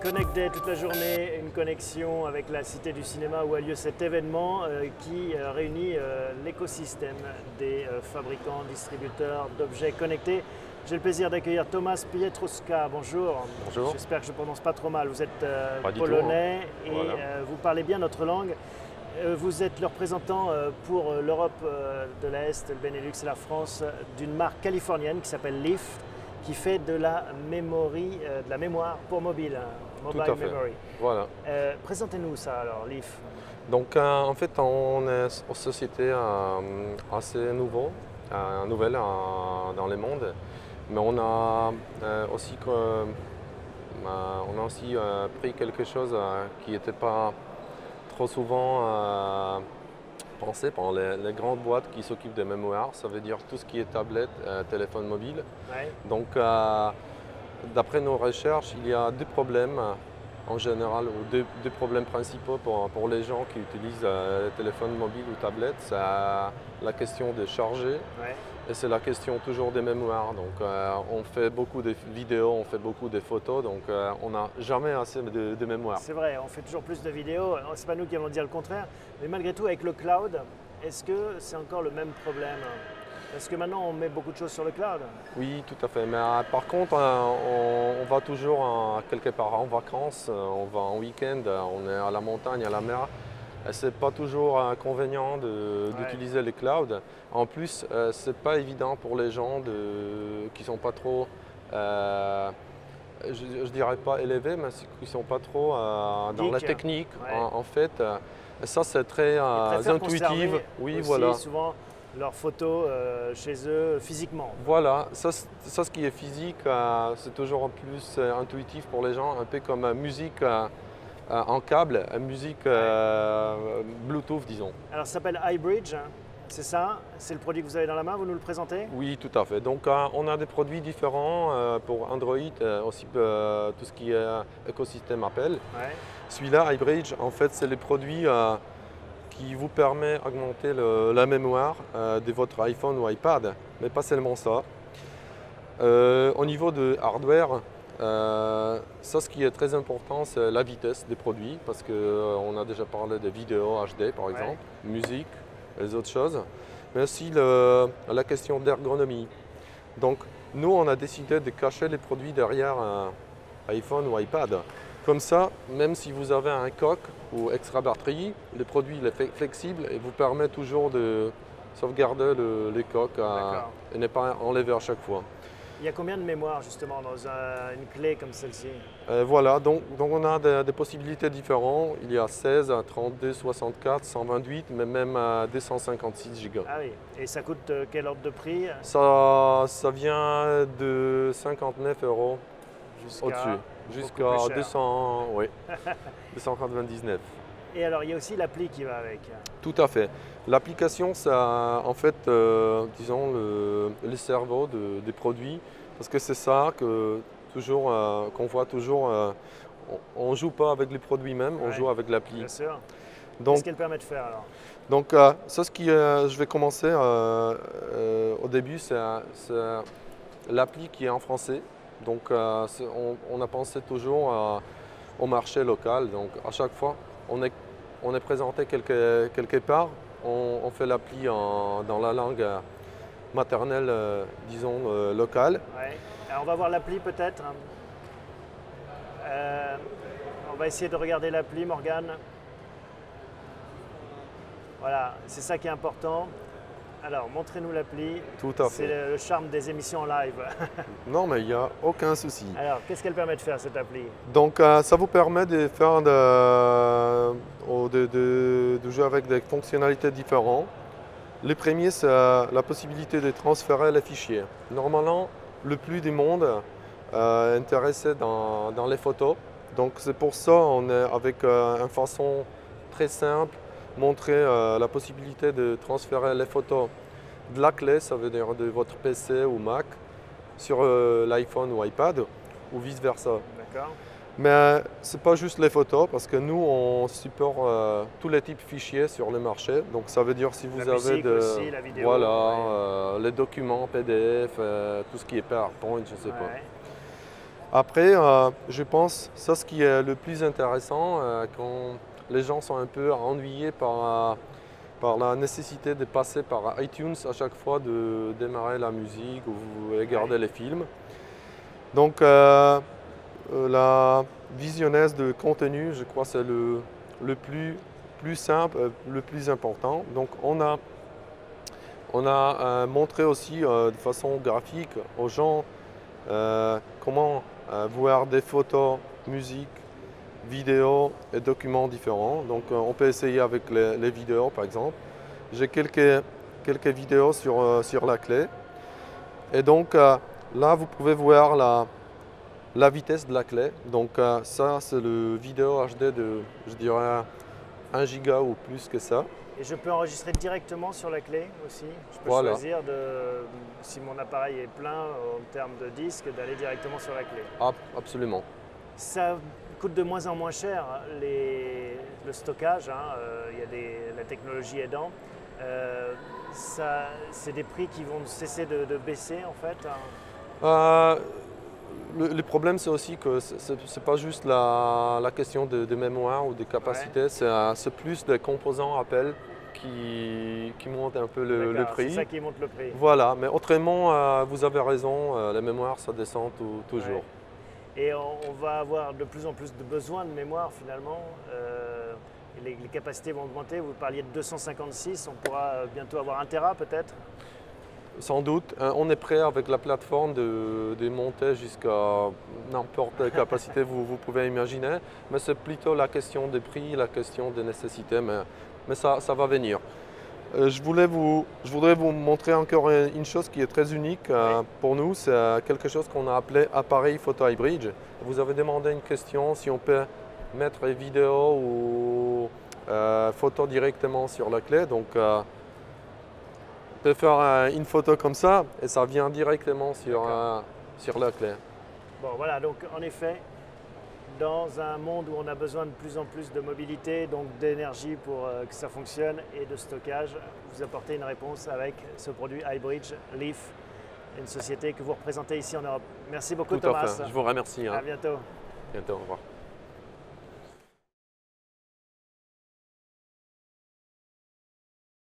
Connect Day toute la journée, une connexion avec la Cité du Cinéma où a lieu cet événement qui réunit l'écosystème des fabricants, distributeurs d'objets connectés. J'ai le plaisir d'accueillir Tomasz Pietrusza. Bonjour. Bonjour. J'espère que je ne prononce pas trop mal. Vous êtes Du polonais tout, hein. et Voilà. vous parlez bien notre langue. Vous êtes le représentant pour l'Europe de l'Est, le Benelux et la France d'une marque californienne qui s'appelle Leaf, qui fait de la mémoire pour mobile, mobile Tout à fait. memory. Voilà. Présentez-nous ça alors, Leaf. Donc en fait, on est une société assez nouvelle dans le monde, mais on a aussi pris quelque chose qui n'était pas trop souvent pensé par les grandes boîtes qui s'occupent des mémoires. Ça veut dire tout ce qui est tablette, téléphone mobile. Ouais. Donc d'après nos recherches, il y a deux problèmes en général, ou deux problèmes principaux pour les gens qui utilisent téléphone mobile ou tablette. C'est la question de charger Ouais. et c'est la question toujours des mémoires. Donc on fait beaucoup de vidéos, on fait beaucoup de photos, donc on n'a jamais assez de mémoire. C'est vrai, on fait toujours plus de vidéos. Ce n'est pas nous qui allons dire le contraire. Mais malgré tout, avec le cloud, est-ce que c'est encore le même problème? Parce que maintenant, on met beaucoup de choses sur le cloud. Oui, tout à fait. Mais par contre, on va toujours quelque part en vacances, on va en week-end, on est à la montagne, à la mer. Ce n'est pas toujours convenient d'utiliser les clouds. En plus, ce n'est pas évident pour les gens qui ne sont pas trop, je ne dirais pas élevés, mais qui ne sont pas trop dans la technique. Ouais. En fait, ça c'est très Ils préfèrent intuitif. conserver Oui, aussi voilà. souvent leurs photos chez eux physiquement. Voilà, ça ce qui est physique, c'est toujours plus intuitif pour les gens, un peu comme musique en câble, musique Bluetooth, disons. Alors ça s'appelle iBridge, hein. C'est ça? C'est le produit que vous avez dans la main, vous nous le présentez? Oui, tout à fait. Donc on a des produits différents pour Android, aussi tout ce qui est écosystème Apple. Ouais. Celui-là, iBridge, en fait, c'est le produit qui vous permet d'augmenter la mémoire de votre iPhone ou iPad, mais pas seulement ça. Au niveau de hardware, ça, ce qui est très important, c'est la vitesse des produits, parce qu'on a déjà parlé de vidéos HD, par exemple, musique, et les autres choses, mais aussi la question d'ergonomie. Donc, nous, on a décidé de cacher les produits derrière un iPhone ou iPad. Comme ça, même si vous avez un coque ou extra batterie, le produit est flexible et vous permet toujours de sauvegarder les coques et ne pas enlever à chaque fois. Il y a combien de mémoire justement dans une clé comme celle-ci? Voilà, donc on a des possibilités différentes. Il y a 16, 32, 64, 128, mais même 256 Go. Ah oui, et ça coûte quel ordre de prix? Ça vient de 59 € au-dessus, jusqu'à 200, oui, 299. Et alors, il y a aussi l'appli qui va avec. Tout à fait. L'application, c'est en fait, disons, le cerveau des produits, parce que c'est ça qu'on voit toujours. On ne joue pas avec les produits même, on joue avec l'appli. Bien sûr. Donc, qu'est-ce qu'elle permet de faire alors? Donc, ça, je vais commencer au début, c'est l'appli qui est en français. Donc, on a pensé toujours au marché local. Donc, à chaque fois, on est présenté quelque part, on fait l'appli dans la langue maternelle, disons, locale. Ouais. Alors, on va voir l'appli peut-être. On va essayer de regarder l'appli, Morgane. Voilà, c'est ça qui est important. Alors, montrez-nous l'appli. Tout à fait. C'est le charme des émissions en live. Non, mais il n'y a aucun souci. Alors, qu'est-ce qu'elle permet de faire, cette appli? Donc, ça vous permet de faire de jouer avec des fonctionnalités différentes. Le premier, c'est la possibilité de transférer les fichiers. Normalement, le plus du monde est intéressé dans les photos. Donc, c'est pour ça qu'on est avec une façon très simple, montrer la possibilité de transférer les photos de la clé, ça veut dire de votre PC ou Mac, sur l'iPhone ou iPad, ou vice-versa. D'accord. Mais ce n'est pas juste les photos, parce que nous, on supporte tous les types de fichiers sur le marché. Donc ça veut dire si vous La avez musique aussi, la vidéo. voilà, Ouais. les documents PDF, tout ce qui est PowerPoint, je ne sais pas. Ouais. Après, je pense, ça ce qui est le plus intéressant, quand les gens sont un peu ennuyés par la nécessité de passer par iTunes à chaque fois de démarrer la musique ou regarder les films. Donc, la visionnaise de contenu, je crois, c'est le plus simple, le plus important. Donc, on a montré aussi de façon graphique aux gens comment voir des photos, musique, vidéos et documents différents. Donc, on peut essayer avec les vidéos, par exemple. J'ai quelques vidéos sur la clé. Et donc, là, vous pouvez voir la vitesse de la clé. Donc ça, c'est le vidéo HD de, je dirais, 1 giga ou plus que ça. Et je peux enregistrer directement sur la clé aussi. Je peux Voilà. choisir, si mon appareil est plein en termes de disque, d'aller directement sur la clé. Absolument. Ça coûte de moins en moins cher, le stockage, la technologie aidant. C'est des prix qui vont cesser de baisser en fait. Le problème, c'est aussi que ce n'est pas juste la question de mémoire ou de capacité, ouais. C'est plus des composants Apple qui montent un peu le prix. C'est ça qui monte le prix. Voilà, mais autrement, vous avez raison, la mémoire, ça descend toujours. Ouais. Et on va avoir de plus en plus de besoins de mémoire finalement. Les capacités vont augmenter. Vous parliez de 256, on pourra bientôt avoir 1 Tera peut-être? Sans doute. On est prêt avec la plateforme de monter jusqu'à n'importe quelle capacité vous pouvez imaginer. Mais c'est plutôt la question des prix, la question des nécessités, mais ça va venir. Je voudrais vous montrer encore une chose qui est très unique pour nous. C'est quelque chose qu'on a appelé appareil photo iBridge. Vous avez demandé une question si on peut mettre les vidéos ou photos directement sur la clé. Donc, on peut faire une photo comme ça et ça vient directement sur la clé. Bon voilà, donc en effet, dans un monde où on a besoin de plus en plus de mobilité, donc d'énergie pour que ça fonctionne et de stockage, vous apportez une réponse avec ce produit iBridge Leaf, une société que vous représentez ici en Europe. Merci beaucoup Thomas. Tout à fait, je vous remercie. À bientôt. Bientôt, au revoir.